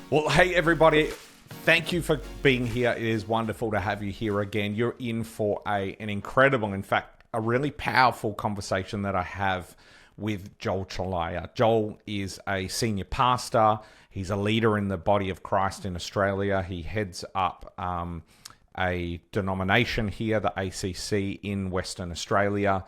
Well, hey, everybody. Thank you for being here. It is wonderful to have you here again. You're in for an incredible, in fact, a really powerful conversation that I have with Joel Chelliah. Joel is a senior pastor. He's a leader in the body of Christ in Australia. He heads up a denomination here, the ACC in Western Australia.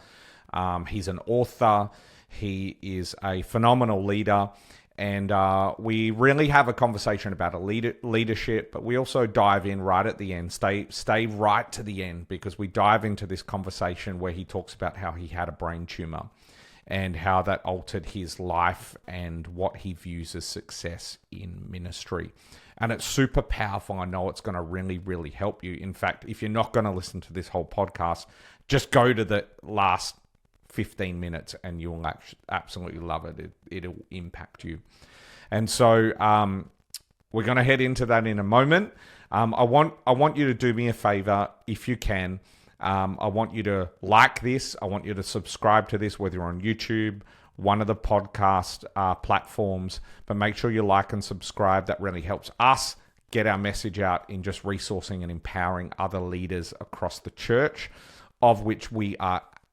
He's an author. He is a phenomenal leader. And we really have a conversation about leadership, but we also dive in right at the end. Stay right to the end, because we dive into this conversation where he talks about how he had a brain tumor and how that altered his life and what he views as success in ministry. And it's super powerful. I know it's going to really, really help you. In fact, if you're not going to listen to this whole podcast, just go to the last 15 minutes and you'll absolutely love it. It'll impact you. And so we're going to head into that in a moment. I want you to do me a favor, if you can. I want you to like this. I want you to subscribe to this, whether you're on YouTube, one of the podcast platforms, but make sure you like and subscribe. That really helps us get our message out in just resourcing and empowering other leaders across the church, of which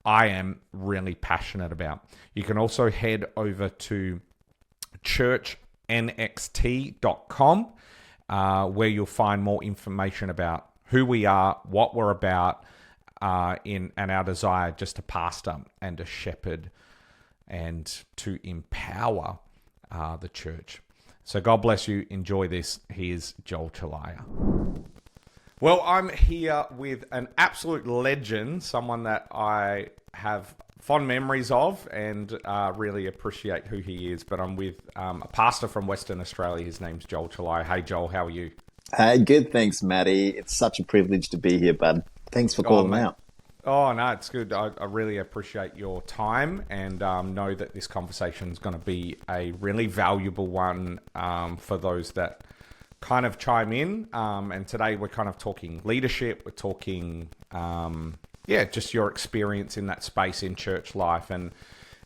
I am really passionate about. You can also head over to churchnxt.com, where you'll find more information about who we are, what we're about, and our desire just to pastor and to shepherd and to empower the church. So God bless you. Enjoy this. Here's Joel Chelliah. Well, I'm here with an absolute legend, someone that I have fond memories of and really appreciate who he is. But I'm with a pastor from Western Australia. His name's Joel Chelliah. Hey, Joel, how are you? Hey, good. Thanks, Matty. It's such a privilege to be here, bud. Thanks for calling me out. Oh, no, it's good. I really appreciate your time and know that this conversation is going to be a really valuable one for those that kind of chime in. And today we're kind of talking leadership. We're talking, just your experience in that space in church life. And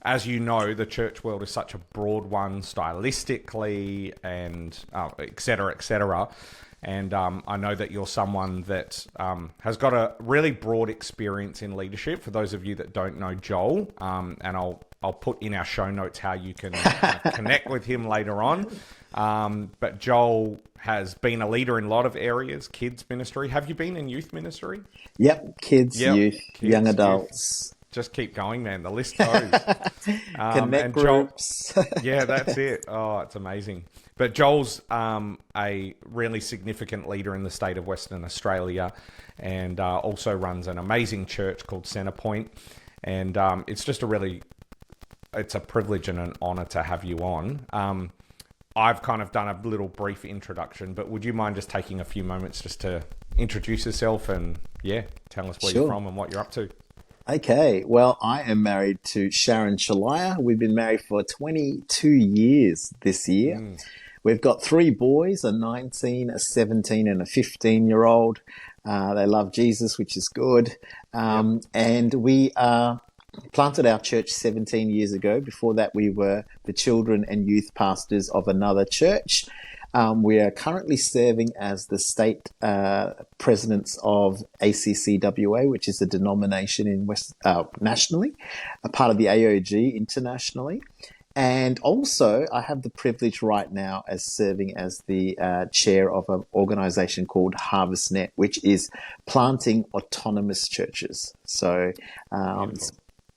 as you know, the church world is such a broad one stylistically and et cetera, et cetera. And I know that you're someone that has got a really broad experience in leadership. For those of you that don't know Joel, and I'll put in our show notes how you can connect with him later on. But Joel has been a leader in a lot of areas, kids ministry. Have you been in youth ministry? Yep, kids, youth, young adults. Youth. Just keep going, man. The list goes. Connect groups. Yeah, that's it. Oh, it's amazing. But Joel's a really significant leader in the state of Western Australia, and also runs an amazing church called Centrepoint. And it's a privilege and an honor to have you on. I've kind of done a little brief introduction, but would you mind just taking a few moments just to introduce yourself and, tell us where you're from and what you're up to? Okay, well, I am married to Sharon Chelliah. We've been married for 22 years this year. We've got 3 boys, a 19, a 17, and a 15-year-old. They love Jesus, which is good. And we planted our church 17 years ago. Before that, we were the children and youth pastors of another church. We are currently serving as the state presidents of ACCWA, which is a denomination in nationally, a part of the AOG internationally. And also, I have the privilege right now as serving as the chair of an organization called HarvestNet, which is planting autonomous churches. So,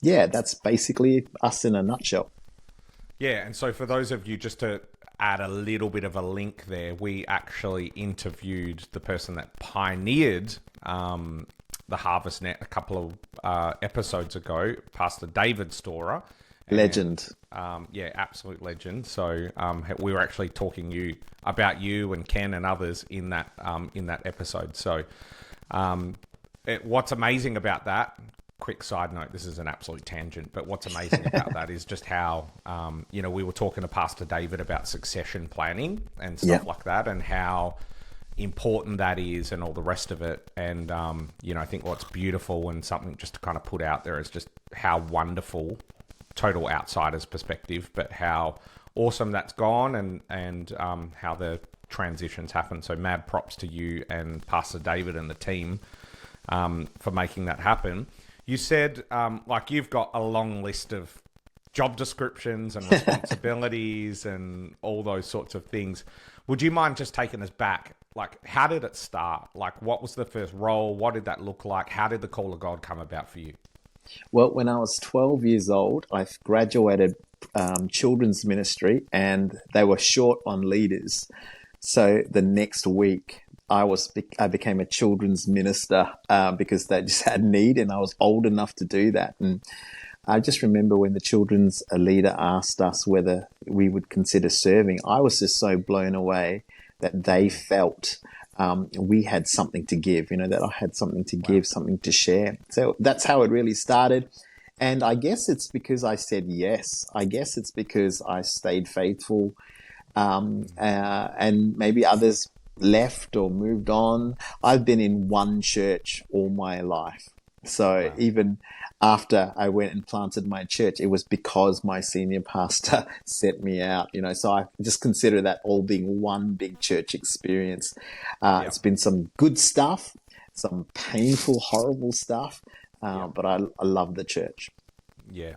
that's basically us in a nutshell. Yeah, and so for those of you, just to add a little bit of a link there, we actually interviewed the person that pioneered the HarvestNet a couple of episodes ago, Pastor David Storer. Legend. Absolute legend. So we were actually talking about you and Ken and others in that episode. So what's amazing about that, quick side note, this is an absolute tangent, but what's amazing about that is just how, we were talking to Pastor David about succession planning and stuff like that, and how important that is and all the rest of it. And, I think what's beautiful and something just to kind of put out there is just how wonderful, total outsider's perspective, but how awesome that's gone, and how the transitions happen. So mad props to you and Pastor David and the team for making that happen. You said, like, you've got a long list of job descriptions and responsibilities and all those sorts of things. Would you mind just taking us back? Like, how did it start? Like, what was the first role? What did that look like? How did the call of God come about for you? Well, when I was 12 years old, I graduated children's ministry, and they were short on leaders. So the next week, I became a children's minister because they just had need, and I was old enough to do that. And I just remember when the children's leader asked us whether we would consider serving, I was just so blown away that they felt we had something to give, that I had something to give, something to share. So that's how it really started. And I guess it's because I said yes. I guess it's because I stayed faithful, and maybe others left or moved on. I've been in one church all my life. So even after I went and planted my church, it was because my senior pastor set me out, so I just consider that all being one big church experience. It's been some good stuff, some painful, horrible stuff, but I love the church. Yeah.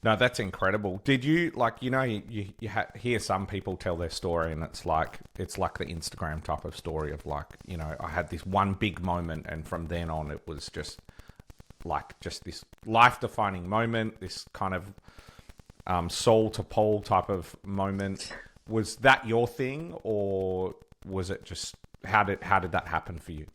No, that's incredible. Did you, like, you hear some people tell their story, and it's like the Instagram type of story of, like, I had this one big moment, and from then on it was just this life-defining moment, this kind of Saul to Paul type of moment. Was that your thing, or was it just, how did that happen for you?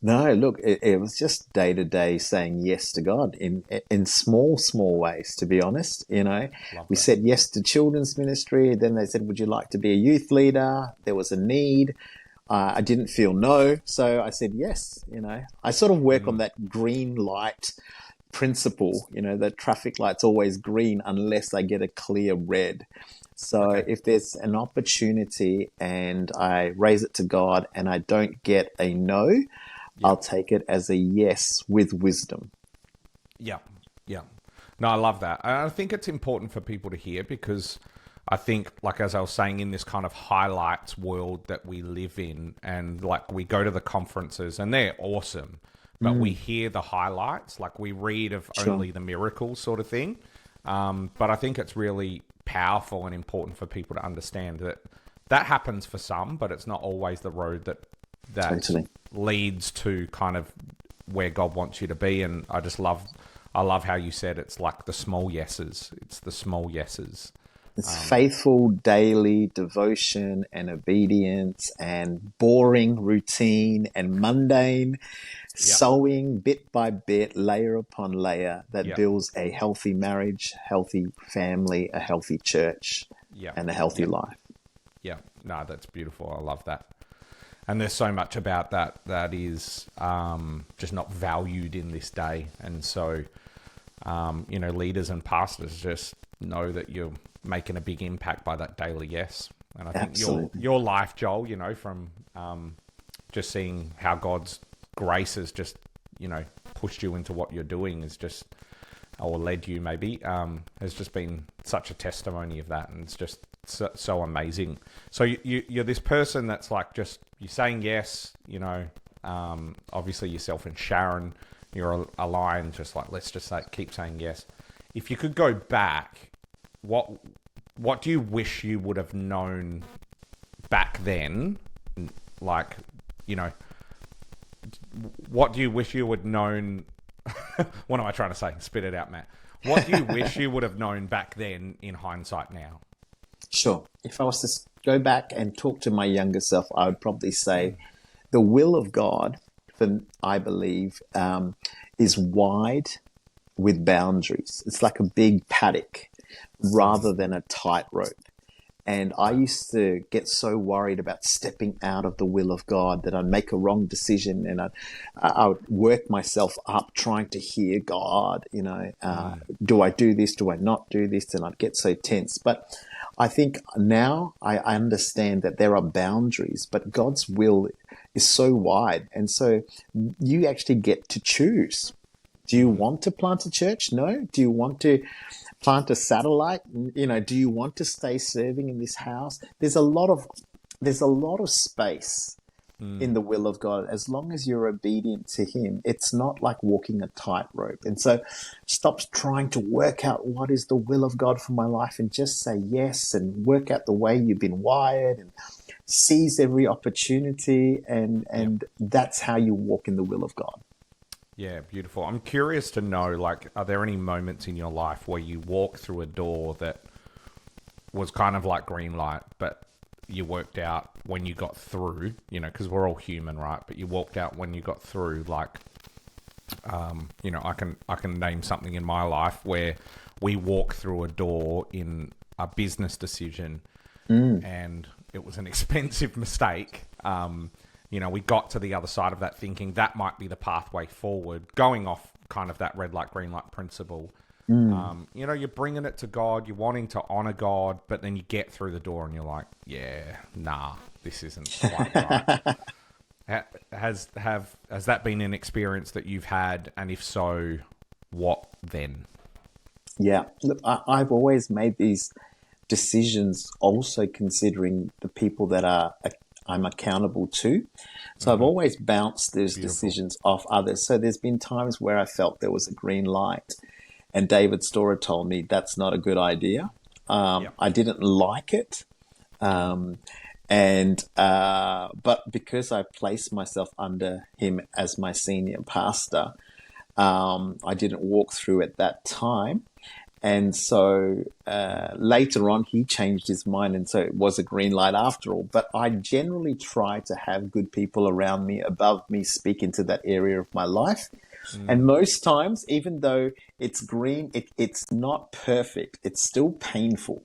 No, look, it was just day to day saying yes to God in small ways, to be honest. We said yes to children's ministry. Then they said, would you like to be a youth leader? There was a need. I didn't feel no, so I said yes. I sort of work on that green light principle, that traffic light's always green unless I get a clear red. So if there's an opportunity and I raise it to God and I don't get a no, I'll take it as a yes with wisdom. Yeah. No, I love that. I think it's important for people to hear, because I think, like, as I was saying, in this kind of highlights world that we live in, and like we go to the conferences and they're awesome, but we hear the highlights, like we read of only the miracles sort of thing. But I think it's really powerful and important for people to understand that happens for some, but it's not always the road that Totally leads to kind of where God wants you to be. And I love how you said it's like the small yeses. It's the small yeses. It's faithful daily devotion and obedience and boring routine and mundane sowing bit by bit, layer upon layer, that builds a healthy marriage, healthy family, a healthy church, and a healthy life. Yeah, no, that's beautiful. I love that. And there's so much about that is just not valued in this day. And so, leaders and pastors just know that you're making a big impact by that daily yes. And I think your life, Joel, from just seeing how God's grace has just, pushed you into what you're doing is just, or led you maybe, has just been such a testimony of that. And it's just so amazing. So you're this person that's like, just, you're saying yes, obviously yourself and Sharon, you're aligned, just like, let's just keep saying yes. If you could go back, what do you wish you would have known back then? Like, what do you wish you would known? What am I trying to say? Spit it out, Matt. What do you wish you would have known back then in hindsight now? Sure. If I was to go back and talk to my younger self, I would probably say the will of God, I believe, is wide with boundaries. It's like a big paddock rather than a tightrope. And I used to get so worried about stepping out of the will of God that I'd make a wrong decision, and I would work myself up trying to hear God, do I do this? Do I not do this? And I'd get so tense. But I think now I understand that there are boundaries, but God's will is so wide. And so you actually get to choose. Do you want to plant a church? No. Do you want to plant a satellite? Do you want to stay serving in this house? There's a lot of there's a lot of space in the will of God. As long as you're obedient to him, it's not like walking a tightrope. And so stop trying to work out what is the will of God for my life and just say yes and work out the way you've been wired and seize every opportunity. And that's how you walk in the will of God. Yeah, beautiful. I'm curious to know, like, are there any moments in your life where you walk through a door that was kind of like green light, but you worked out when you got through, you know, because we're all human, right? But you walked out when you got through, like, you know, I can name something in my life where we walk through a door in a business decision and it was an expensive mistake. You know, we got to the other side of that thinking that might be the pathway forward, going off kind of that red light, green light principle. You know, you're bringing it to God, you're wanting to honor God, but then you get through the door and you're like, yeah, nah, this isn't quite right. Has that been an experience that you've had? And if so, what then? Yeah, look, I've always made these decisions also considering the people that I'm accountable to. So I've always bounced those decisions off others. So there's been times where I felt there was a green light and David Storer told me that's not a good idea. I didn't like it. But because I placed myself under him as my senior pastor, I didn't walk through at that time. And so later on, he changed his mind. And so it was a green light after all. But I generally try to have good people around me, above me, speak into that area of my life. And most times, even though it's green, it's not perfect. It's still painful.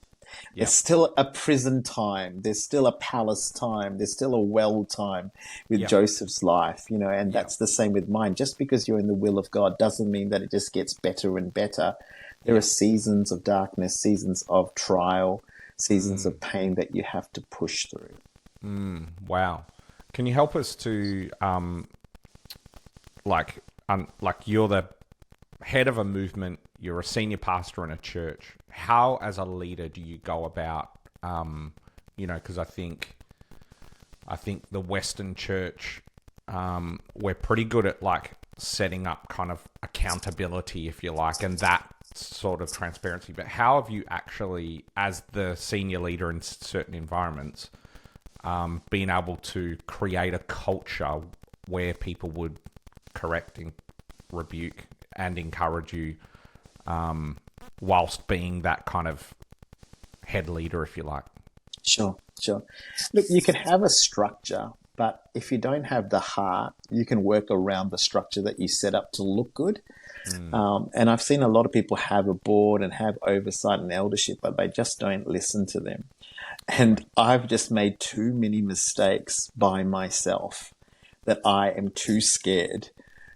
There's still a prison time. There's still a palace time. There's still a well time with Joseph's life, you know, and that's the same with mine. Just because you're in the will of God doesn't mean that it just gets better and better. There are seasons of darkness, seasons of trial, seasons of pain that you have to push through. Wow. Can you help us to, like you're the head of a movement, you're a senior pastor in a church. How, as a leader, do you go about, you know, because I think the Western church, we're pretty good at like setting up kind of accountability, if you like, and that sort of transparency. But how have you actually, as the senior leader in certain environments, been able to create a culture where people would correct and rebuke and encourage you, whilst being that kind of head leader, if you like? Sure. Look, you can have a structure, but if you don't have the heart, you can work around the structure that you set up to look good. And I've seen a lot of people have a board and have oversight and eldership, but they just don't listen to them. And I've just made too many mistakes by myself that I am too scared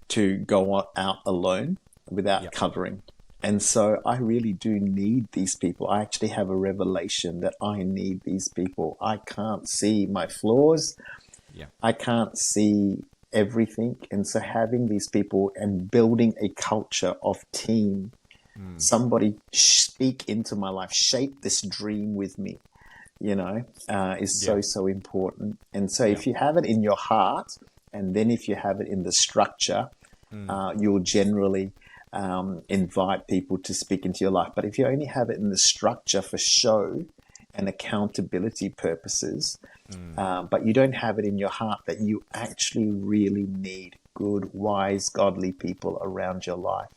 to go out alone without covering. And so I really do need these people. I actually have a revelation that I need these people. I can't see my flaws. I can't see everything. And so having these people and building a culture of team, somebody speak into my life, shape this dream with me, you know, is so important. And so if you have it in your heart, and then if you have it in the structure, you'll generally invite people to speak into your life. But if you only have it in the structure for show and accountability purposes, but you don't have it in your heart that you actually really need good, wise, godly people around your life,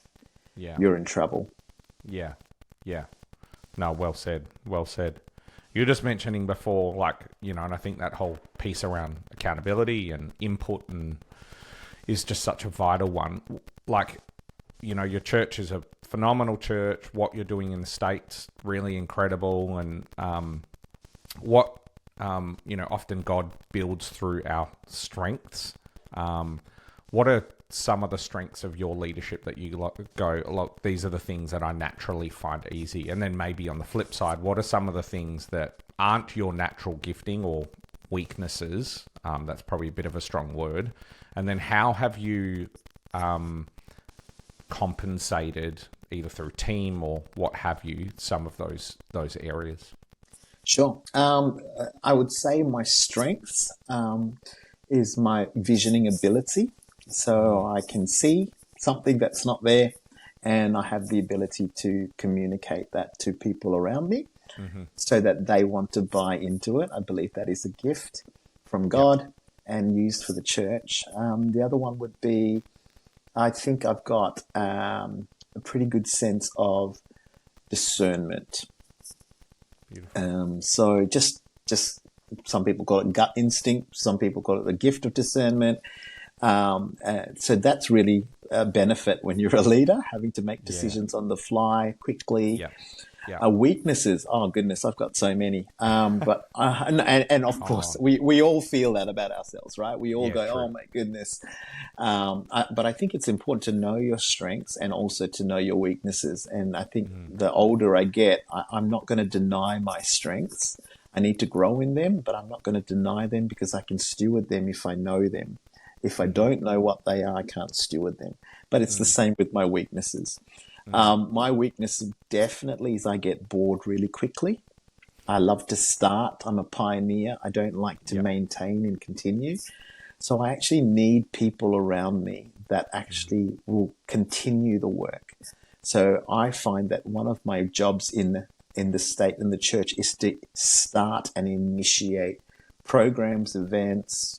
you're in trouble. Yeah. No, well said. You were just mentioning before, like, you know, and I think that whole piece around accountability and input and is just such a vital one. Like, you know, your church is a phenomenal church. What you're doing in the States, really incredible. And what, you know, often God builds through our strengths. What are some of the strengths of your leadership that you go, look, these are the things that I naturally find easy? And then maybe on the flip side, what are some of the things that aren't your natural gifting or weaknesses? That's probably a bit of a strong word. And then how have you compensated, either through team or what have you, some of those areas? Sure. I would say my strengths is my visioning ability. So I can see something that's not there, and I have the ability to communicate that to people around me so that they want to buy into it. I believe that is a gift from Yep. God and used for the church. The other one would be, I think I've got a pretty good sense of discernment. Beautiful. So just some people call it gut instinct. Some people call it the gift of discernment. So that's really a benefit when you're a leader, having to make Yeah. decisions on the fly quickly. Yeah. Yeah. Weaknesses, oh goodness, I've got so many. But and of course, Oh, we all feel that about ourselves, right? We all yeah, go, oh true. my goodness. But I think it's important to know your strengths and also to know your weaknesses. And I think the older I get, I'm not going to deny my strengths. I need to grow in them, but I'm not going to deny them because I can steward them if I know them. If I don't know what they are, I can't steward them. But it's the same with my weaknesses. My weakness definitely is I get bored really quickly. I love to start. I'm a pioneer. I don't like to Yep. maintain and continue. So I actually need people around me that actually will continue the work. So I find that one of my jobs in the state and the church is to start and initiate programs, events,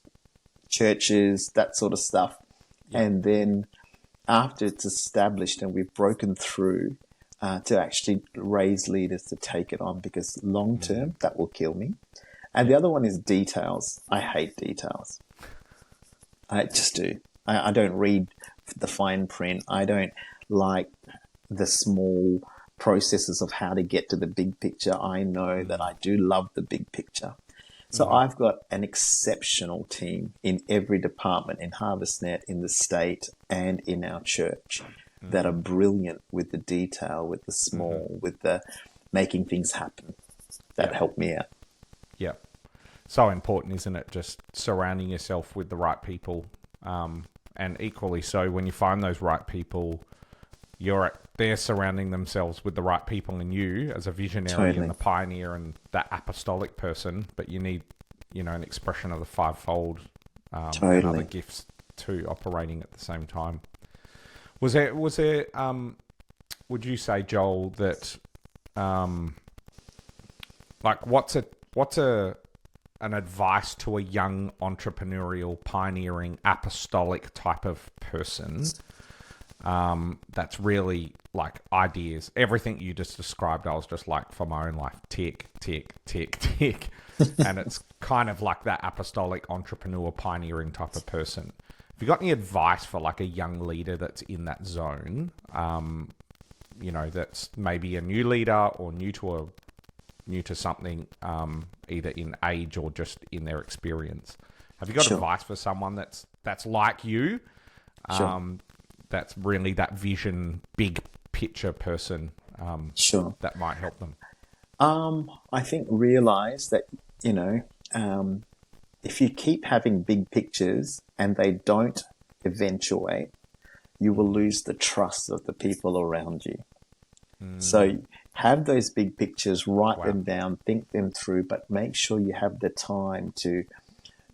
churches, that sort of stuff. Yep. And then after it's established and we've broken through, to actually raise leaders to take it on, because long term that will kill me. And the other one is details. I hate details. I just do. I don't read the fine print. I don't like the small processes of how to get to the big picture. I know that I do love the big picture. So I've got an exceptional team in every department in HarvestNet, in the state, and in our church that are brilliant with the detail, with the small, with the making things happen. That Yep. helped me out. Yeah. So important, isn't it? Just surrounding yourself with the right people. And equally so, when you find those right people, they're surrounding themselves with the right people in you as a visionary Totally. and the pioneer and that apostolic person. But you need, an expression of the fivefold and other Totally. gifts too operating at the same time. Was there, would you say, Joel, that, like, what's an advice to a young entrepreneurial, pioneering, apostolic type of person that's really like ideas? Everything you just described, I was just like, for my own life, tick, tick, tick, tick. And it's kind of like that apostolic entrepreneur, pioneering type of person. Have you got any advice for like a young leader that's in that zone, that's maybe a new leader or new to something, either in age or just in their experience? Have you got Sure. advice for someone that's like you, Sure. that's really that vision, big picture person, Sure. that might help them? I think realize that, if you keep having big pictures and they don't eventuate, you will lose the trust of the people around you. So have those big pictures, write them down, think them through, but make sure you have the time to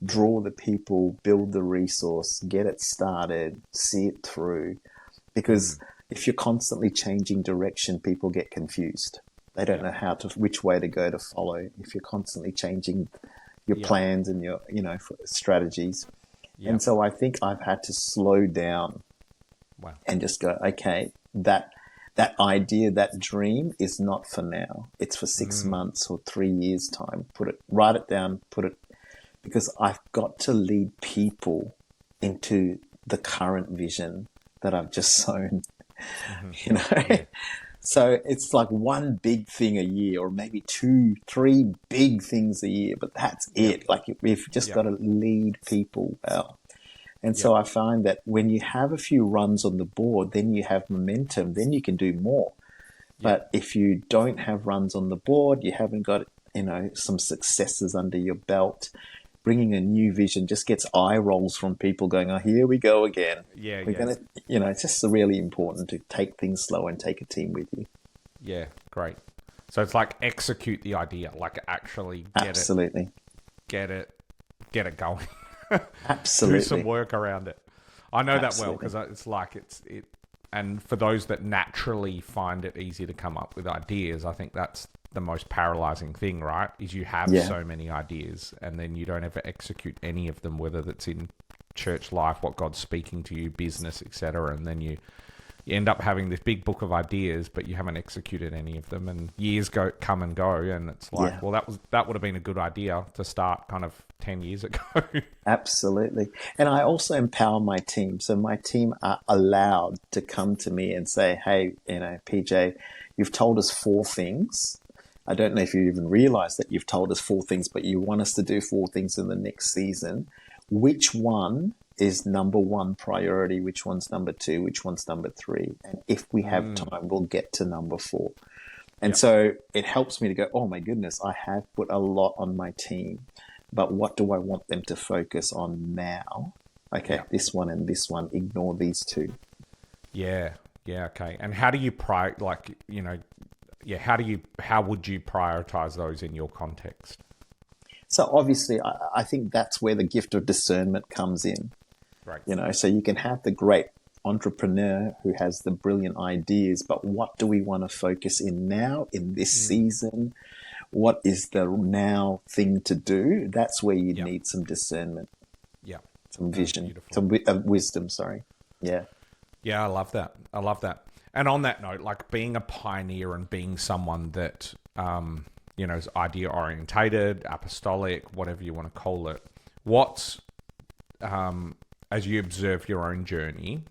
draw the people, build the resource, get it started, see it through. Because if you're constantly changing direction, people get confused. They don't know which way to go to follow. If you're constantly changing your plans and your, strategies. And so I think I've had to slow down and just go, okay, that idea, that dream is not for now. It's for 6 months or 3 years time. Write it down, because I've got to lead people into the current vision that I've just sown, So it's like one big thing a year, or maybe 2, 3 big things a year, but that's it. Like we've just got to lead people well. And so I find that when you have a few runs on the board, then you have momentum, then you can do more. But if you don't have runs on the board, you haven't got, some successes under your belt, bringing a new vision just gets eye rolls from people going, oh, here we go again. We're going to, it's just really important to take things slow and take a team with you. Yeah, great. So it's like execute the idea, like actually Absolutely. get it going. Do some Absolutely. work around it. I know that well Absolutely. because it's like it. And for those that naturally find it easy to come up with ideas, I think that's the most paralyzing thing, right? Is you have Yeah. so many ideas and then you don't ever execute any of them, whether that's in church life, what God's speaking to you, business, etc. And then you end up having this big book of ideas, but you haven't executed any of them, and years come and go, and it's like, Yeah. well, that would have been a good idea to start kind of 10 years ago. Absolutely. And I also empower my team. So my team are allowed to come to me and say, hey, PJ, you've told us 4 things. I don't know if you even realize that you've told us 4 things, but you want us to do 4 things in the next season. Which one is number 1 priority? Which one's number 2? Which one's number 3? And if we have time, we'll get to number 4. And so it helps me to go, oh my goodness, I have put a lot on my team, but what do I want them to focus on now? Okay, this one and this one, ignore these 2. Yeah, okay. And how do you how would you prioritize those in your context? So obviously, I think that's where the gift of discernment comes in. Right. So you can have the great entrepreneur who has the brilliant ideas, but what do we want to focus in now in this season? What is the now thing to do? That's where you need some discernment, some vision, some wisdom. Sorry, yeah. I love that. And on that note, like being a pioneer and being someone that is idea orientated, apostolic, whatever you want to call it. What's as you observe your own journey,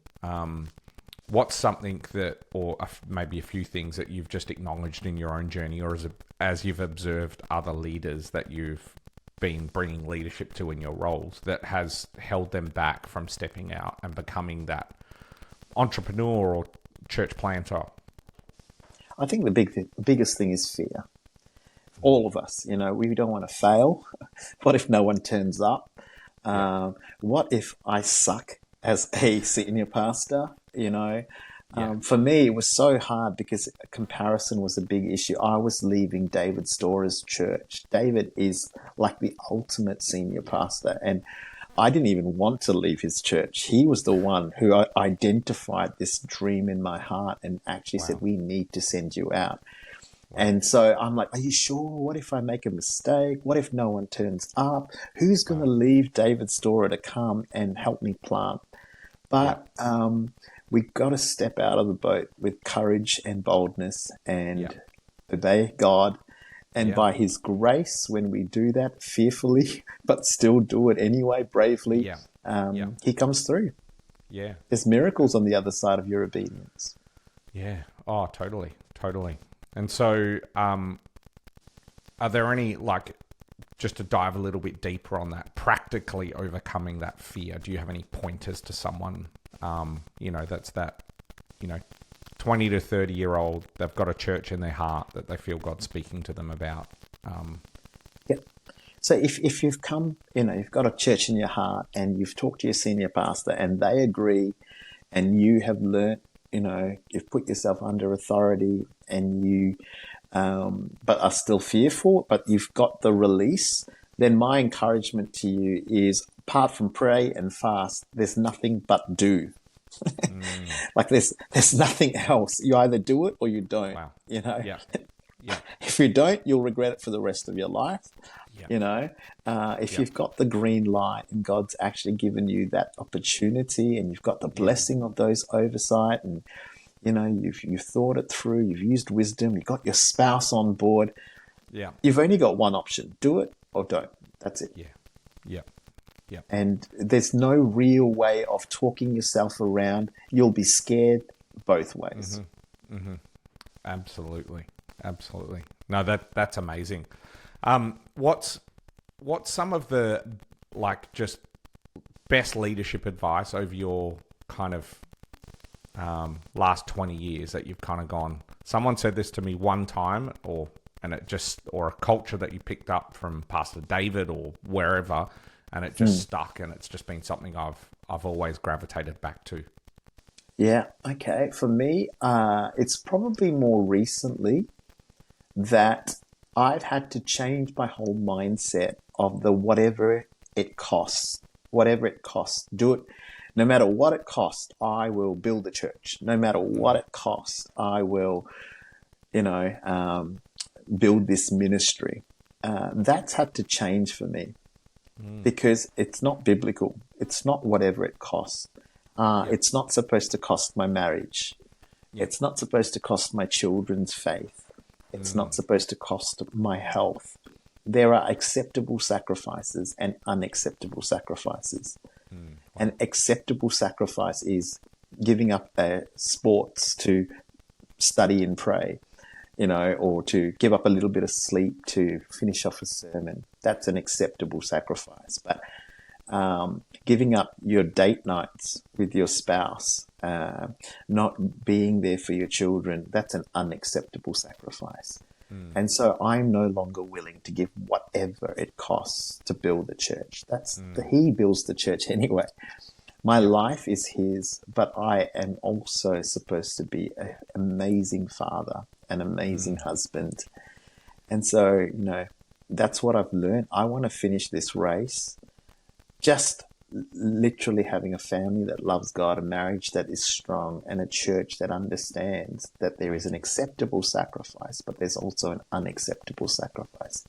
what's something that, or maybe a few things that you've just acknowledged in your own journey, or as you've observed other leaders that you've been bringing leadership to in your roles, that has held them back from stepping out and becoming that entrepreneur or church planter? I think the biggest thing is fear. All of us, we don't want to fail. What if no one turns up? What if I suck as a senior pastor? For me, it was so hard because comparison was a big issue. I was leaving David Storer's church. David is like the ultimate senior pastor, and I didn't even want to leave his church. He was the one who identified this dream in my heart and actually said, we need to send you out. And so I'm like, are you sure? What if I make a mistake? What if no one turns up? Who's going to leave David Storer to come and help me plant? But we've got to step out of the boat with courage and boldness and obey God. And by his grace, when we do that fearfully, but still do it anyway, bravely, he comes through. Yeah. There's miracles on the other side of your obedience. Yeah. Oh, totally. And so, are there any, just to dive a little bit deeper on that, practically overcoming that fear? Do you have any pointers to someone, that's that, 20 to 30-year-old, they've got a church in their heart that they feel God's speaking to them about? So if you've come, you've got a church in your heart and you've talked to your senior pastor and they agree and you have learnt, you've put yourself under authority and you, but are still fearful, but you've got the release, then my encouragement to you is, apart from pray and fast, there's nothing but do. There's nothing else. You either do it or you don't. Wow. Yeah. If you don't, you'll regret it for the rest of your life. If you've got the green light and God's actually given you that opportunity and you've got the blessing of those oversight and, you've thought it through, you've used wisdom, you've got your spouse on board. Yeah. You've only got one option. Do it or don't. That's it. Yeah. And there's no real way of talking yourself around. You'll be scared both ways. Absolutely. No, that's amazing. What's some of the just best leadership advice over your kind of last 20 years that you've kind of gone, someone said this to me one time, or a culture that you picked up from Pastor David or wherever, and it just stuck, and it's just been something I've always gravitated back to? Yeah. Okay. For me, it's probably more recently that I've had to change my whole mindset of the whatever it costs, do it. No matter what it costs, I will build a church. No matter what it costs, I will, build this ministry. That's had to change for me because it's not biblical. It's not whatever it costs. It's not supposed to cost my marriage. It's not supposed to cost my children's faith. It's not supposed to cost my health. There are acceptable sacrifices and unacceptable sacrifices. An acceptable sacrifice is giving up sports to study and pray, or to give up a little bit of sleep to finish off a sermon. That's an acceptable sacrifice. But giving up your date nights with your spouse, not being there for your children, that's an unacceptable sacrifice. And so I'm no longer willing to give whatever it costs to build the church. He builds the church anyway. My life is his, but I am also supposed to be an amazing father, an amazing husband. And so, that's what I've learned. I want to finish this race just literally having a family that loves God, a marriage that is strong, and a church that understands that there is an acceptable sacrifice, but there's also an unacceptable sacrifice.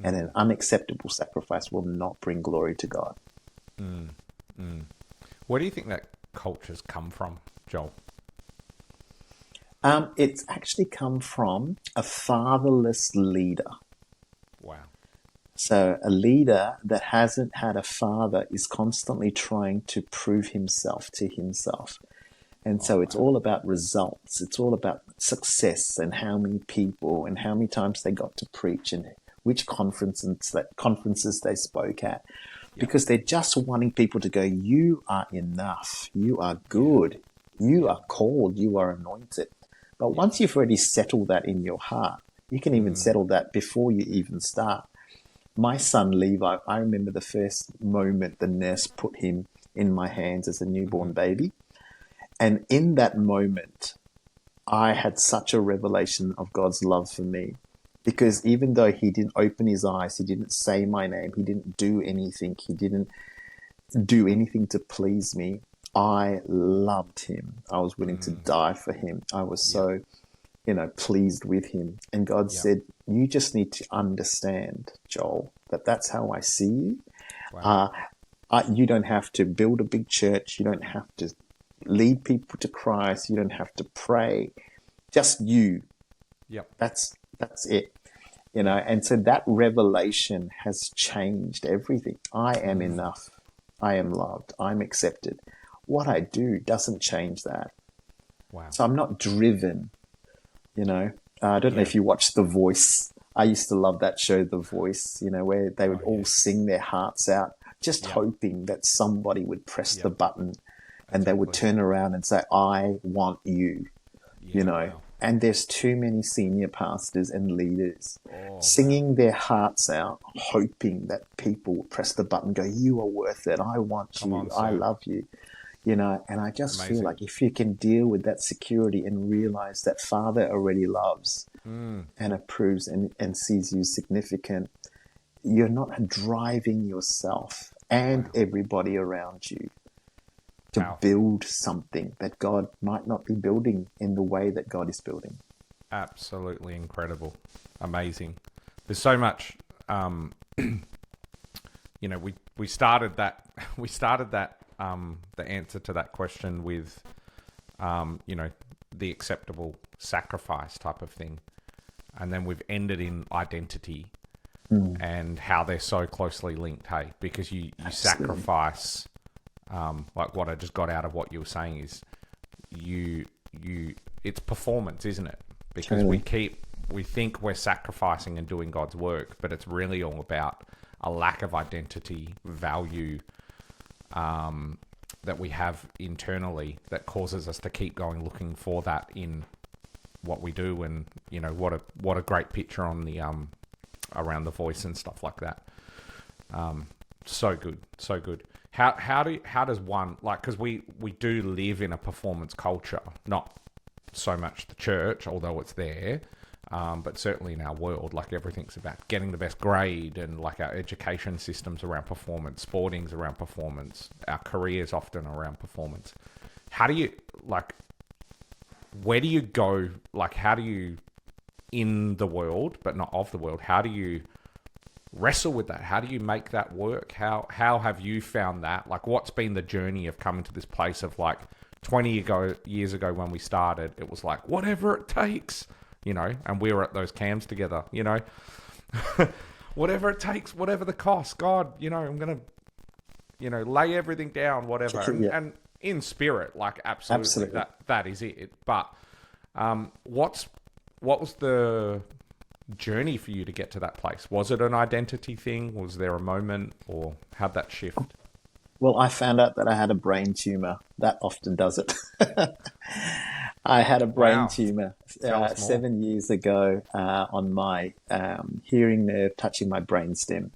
And an unacceptable sacrifice will not bring glory to God. Where do you think that culture's come from, Joel? It's actually come from a fatherless leader. Wow. So a leader that hasn't had a father is constantly trying to prove himself to himself. And so it's all about results. It's all about success and how many people and how many times they got to preach and which conferences they spoke at. Because they're just wanting people to go, you are enough. You are good. You are called. You are anointed. But once you've already settled that in your heart, you can even settle that before you even start. My son, Levi, I remember the first moment the nurse put him in my hands as a newborn baby. And in that moment, I had such a revelation of God's love for me. Because even though he didn't open his eyes, he didn't say my name, he didn't do anything, he didn't do anything to please me, I loved him. I was willing to die for him. I was so, pleased with him. And God said, you just need to understand, Joel, that that's how I see you. Wow. You don't have to build a big church. You don't have to lead people to Christ. You don't have to pray. Just you. Yep. That's it. And so that revelation has changed everything. I am enough. I am loved. I'm accepted. What I do doesn't change that. Wow. So I'm not driven, I don't know if you watch The Voice. I used to love that show, The Voice, where they would all sing their hearts out, just hoping that somebody would press the button and they would turn around and say, I want you, Wow. And there's too many senior pastors and leaders singing their hearts out, hoping that people will press the button, go, you are worth it. I want you. I love you. And I just feel like if you can deal with that security and realize that Father already loves and approves and sees you significant, you're not driving yourself and everybody around you to build something that God might not be building in the way that God is building. Absolutely incredible. Amazing. There's so much, we started that, the answer to that question with, the acceptable sacrifice type of thing. And then we've ended in identity and how they're so closely linked, hey, because you sacrifice, like what I just got out of what you were saying is it's performance, isn't it? Because we think we're sacrificing and doing God's work, but it's really all about a lack of identity, value, that we have internally that causes us to keep going looking for that in what we do. And what a great picture on the around The Voice and stuff like that. So good. How does one, like, because we do live in a performance culture, not so much the church, although it's there, but certainly in our world, like everything's about getting the best grade, and like our education systems around performance, sporting's around performance, our careers often around performance. How do you, like, where do you go, like, how do you, in the world, but not of the world, how do you wrestle with that? How do you make that work? How have you found that? Like, what's been the journey of coming to this place of, like, 20 years ago when we started, it was like, whatever it takes, you know, and we were at those camps together, you know, whatever it takes, whatever the cost, God, you know, I'm going to, you know, lay everything down, whatever. And in spirit, like, absolutely. That is it. But what was the journey for you to get to that place? Was it an identity thing? Was there a moment, or how'd that shift? Well, I found out that I had a brain tumor. That often does it. I had a brain tumor 7 years ago on my hearing nerve, touching my brainstem.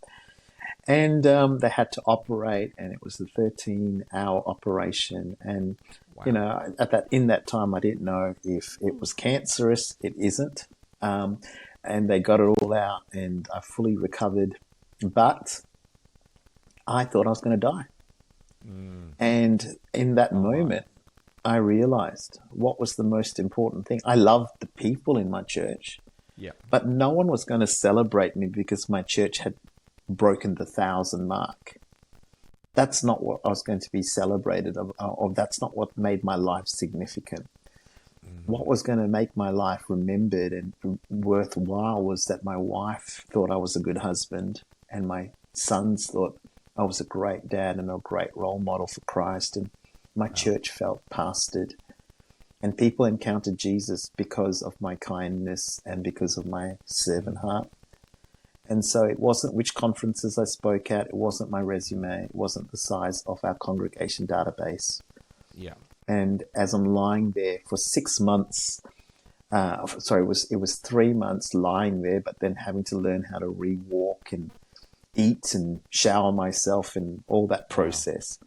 And they had to operate, and it was a 13-hour operation. And, you know, in that time, I didn't know if it was cancerous. It isn't. And they got it all out, and I fully recovered. But I thought I was going to die. And in that moment, I realized what was the most important thing. I loved the people in my church, but no one was going to celebrate me because my church had broken the 1,000 mark. That's not what I was going to be celebrated of. That's not what made my life significant. What was going to make my life remembered and worthwhile was that my wife thought I was a good husband, and my sons thought I was a great dad and a great role model for Christ, and my church felt pastored, and people encountered Jesus because of my kindness and because of my servant heart. And so it wasn't which conferences I spoke at, it wasn't my resume, it wasn't the size of our congregation database. And as I'm lying there for 6 months, it was 3 months lying there, but then having to learn how to re-walk and eat and shower myself and all that process.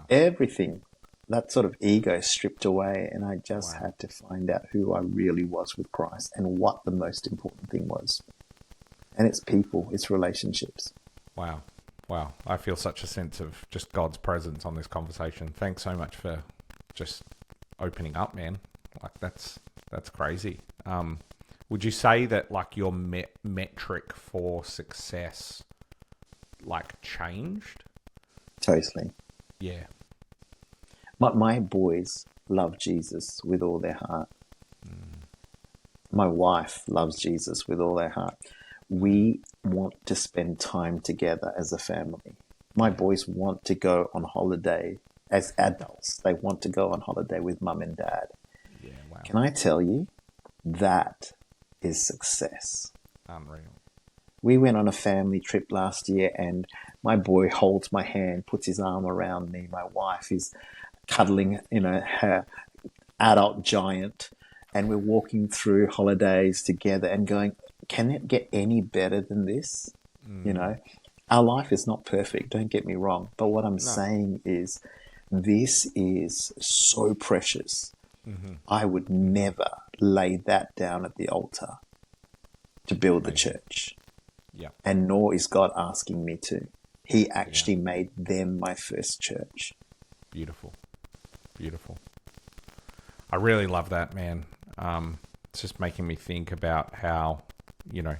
Everything, that sort of ego stripped away, and I just had to find out who I really was with Christ and what the most important thing was. And it's people, it's relationships. Wow. I feel such a sense of just God's presence on this conversation. Thanks so much for just opening up, man. Like, that's crazy. Would you say that, like, your metric for success, like, changed? Totally. Yeah. My boys love Jesus with all their heart. My wife loves Jesus with all their heart. We want to spend time together as a family. My boys want to go on holiday as adults. They want to go on holiday with mum and dad. Can I tell you, that is success. Unreal. We went on a family trip last year, and my boy holds my hand, puts his arm around me. My wife is cuddling, you know, her adult giant, and we're walking through holidays together and going, can it get any better than this? You know, our life is not perfect, don't get me wrong. But what I'm saying is, this is so precious. I would never lay that down at the altar to build the church. And nor is God asking me to. He actually made them my first church. Beautiful. I really love that, man. It's just making me think about how, you know,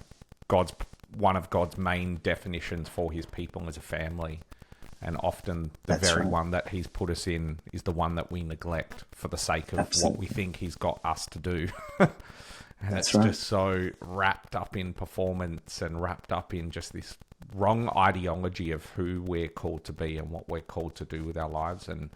one of God's main definitions for his people is a family. And often the one that he's put us in is the one that we neglect for the sake of what we think he's got us to do. And it's just so wrapped up in performance and wrapped up in just this wrong ideology of who we're called to be and what we're called to do with our lives. And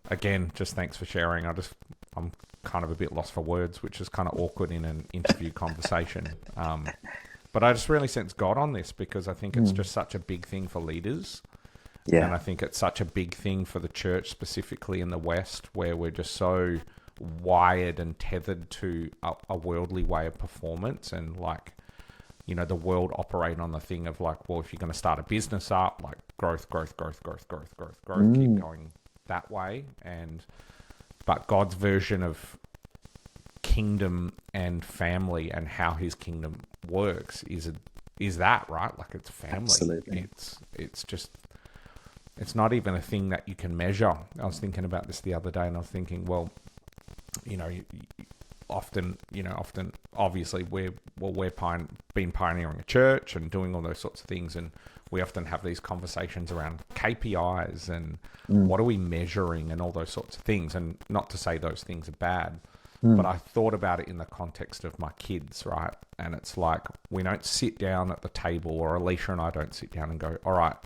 again, just thanks for sharing. I'm kind of a bit lost for words, which is kind of awkward in an interview conversation. But I just really sense God on this, because I think it's just such a big thing for leaders. And I think it's such a big thing for the church, specifically in the West, where we're just so wired and tethered to a worldly way of performance. And, like, you know, the world operate on the thing of, like, well, if you're going to start a business up, like, growth, keep going that way. But God's version of kingdom and family and how his kingdom works is that, right? Like, it's family. Absolutely. It's not even a thing that you can measure. I was thinking about this the other day, and I was thinking, well, often, obviously been pioneering a church and doing all those sorts of things, and we often have these conversations around KPIs and what are we measuring and all those sorts of things. And not to say those things are bad, but I thought about it in the context of my kids, right? And it's like, we don't sit down at the table, or Alicia and I don't sit down and go, all right,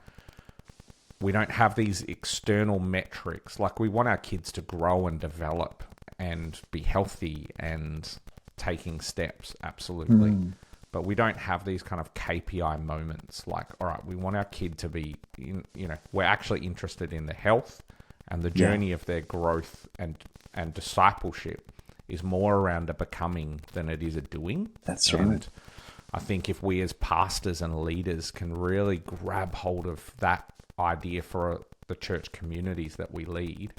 we don't have these external metrics. Like, we want our kids to grow and develop and be healthy and taking steps, absolutely. But we don't have these kind of KPI moments like, all right, we want our kid to be, we're actually interested in their health, and the journey of their growth and discipleship is more around a becoming than it is a doing. That's right. And I think if we as pastors and leaders can really grab hold of that idea for the church communities that we lead,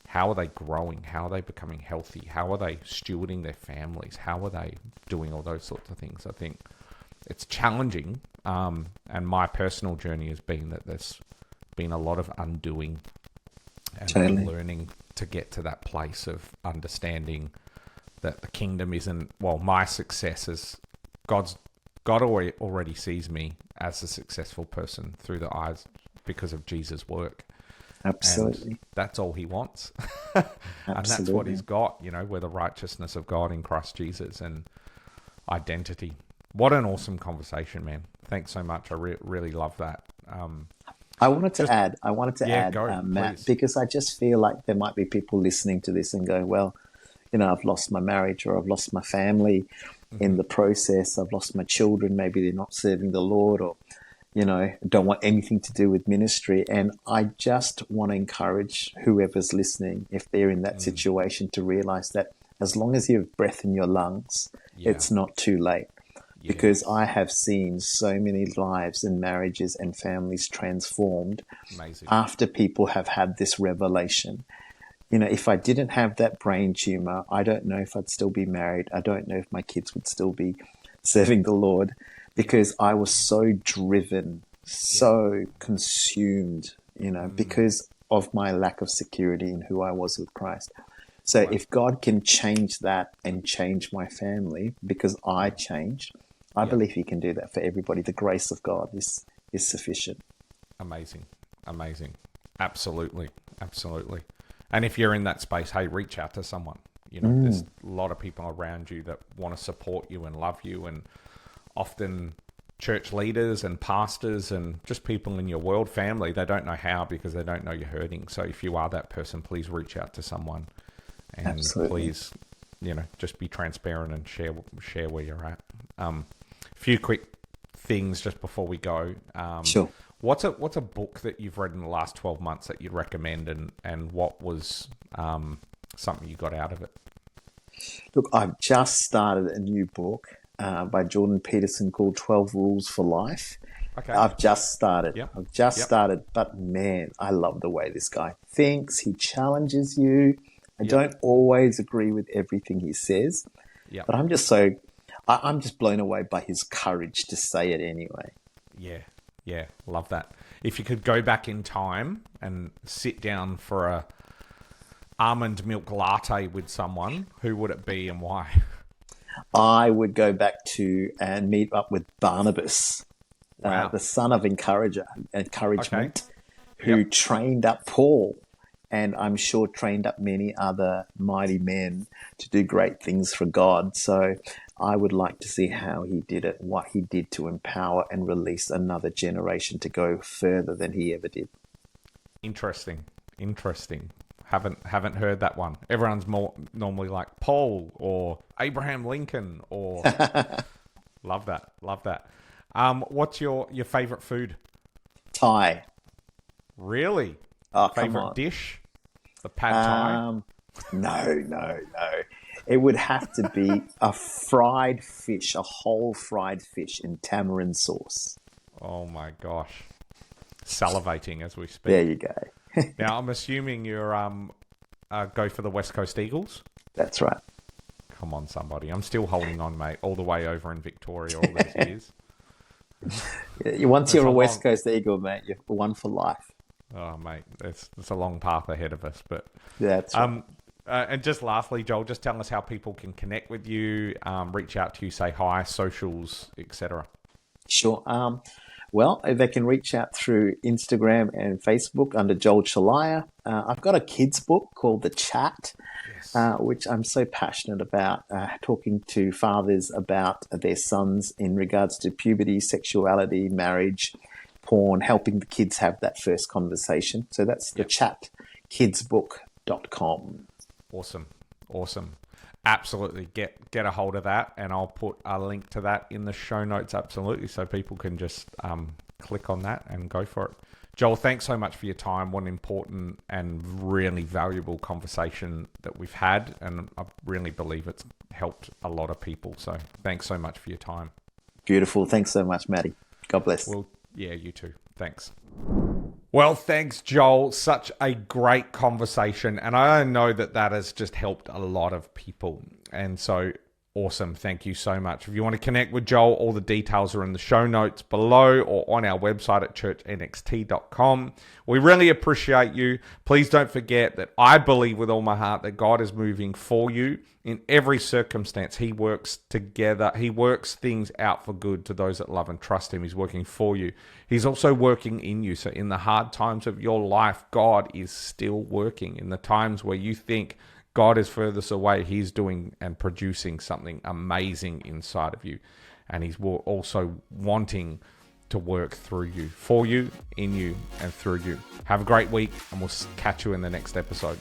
how are they growing? How are they becoming healthy? How are they stewarding their families? How are they doing all those sorts of things? I think it's challenging. And my personal journey has been that there's been a lot of undoing and learning to get to that place of understanding that the kingdom isn't, well, my success is God already sees me as a successful person through the eyes because of Jesus' work. Absolutely. And that's all he wants. And that's what he's got, we're the righteousness of God in Christ Jesus and identity. What an awesome conversation, man. Thanks so much. I really love that. I wanted to add, Matt, please. because I just feel like there might be people listening to this and going, well, I've lost my marriage, or I've lost my family in the process. I've lost my children. Maybe they're not serving the Lord, or don't want anything to do with ministry. And I just want to encourage whoever's listening, if they're in that situation, to realize that as long as you have breath in your lungs, it's not too late. Because I have seen so many lives and marriages and families transformed after people have had this revelation. If I didn't have that brain tumor, I don't know if I'd still be married. I don't know if my kids would still be serving the Lord, because I was so driven, so consumed, because of my lack of security in who I was with Christ. So if God can change that and change my family because I changed, I believe he can do that for everybody. The grace of God is sufficient. Amazing. Absolutely. And if you're in that space, hey, reach out to someone. There's a lot of people around you that want to support you and love you, and often church leaders and pastors and just people in your world family, they don't know how because they don't know you're hurting. So if you are that person, please reach out to someone, and please, just be transparent and share where you're at. A few quick things just before we go. Sure. What's a book that you've read in the last 12 months that you'd recommend, and what was something you got out of it? Look, I've just started a new book by Jordan Peterson called 12 Rules for Life. Okay. I've just started. But man, I love the way this guy thinks. He challenges you. I don't always agree with everything he says, but I'm just blown away by his courage to say it anyway. Yeah, love that. If you could go back in time and sit down for a almond milk latte with someone, who would it be and why? I would go back to and meet up with Barnabas, the son of encouragement, who trained up Paul, and I'm sure trained up many other mighty men to do great things for God. So I would like to see how he did it, what he did to empower and release another generation to go further than he ever did. Interesting. Haven't heard that one. Everyone's more normally like Paul or Abraham Lincoln or love that. What's your favorite food? Thai. Really? Oh, favorite dish? The pad Thai? No. It would have to be a fried fish, a whole fried fish in tamarind sauce. Oh my gosh. Salivating as we speak. There you go. Now, I'm assuming you're go for the West Coast Eagles? That's right. Come on somebody. I'm still holding on, mate, all the way over in Victoria all these years. Once you're a West Coast Eagle, mate, you're one for life. Oh, mate, it's a long path ahead of us. But That's right. and just lastly, Joel, just tell us how people can connect with you, reach out to you, say hi, socials, etc. Sure. Well, they can reach out through Instagram and Facebook under Joel Chelliah. I've got a kids book called The Chat, which I'm so passionate about, talking to fathers about their sons in regards to puberty, sexuality, marriage, porn, helping the kids have that first conversation. So that's the chat, kidsbook.com. Awesome. Absolutely. Get a hold of that, and I'll put a link to that in the show notes, absolutely, so people can just click on that and go for it. Joel, thanks so much for your time. What an important and really valuable conversation that we've had, and I really believe it's helped a lot of people. So thanks so much for your time. Beautiful. Thanks so much, Matty. God bless. Well, yeah, you too. Thanks. Well, thanks, Joel. Such a great conversation. And I know that has just helped a lot of people. And so awesome. Thank you so much. If you want to connect with Joel, all the details are in the show notes below or on our website at churchnxt.com. We really appreciate you. Please don't forget that I believe with all my heart that God is moving for you in every circumstance. He works together. He works things out for good to those that love and trust him. He's working for you. He's also working in you. So in the hard times of your life, God is still working. In the times where you think God is furthest away, he's doing and producing something amazing inside of you. And he's also wanting to work through you, for you, in you, and through you. Have a great week, and we'll catch you in the next episode.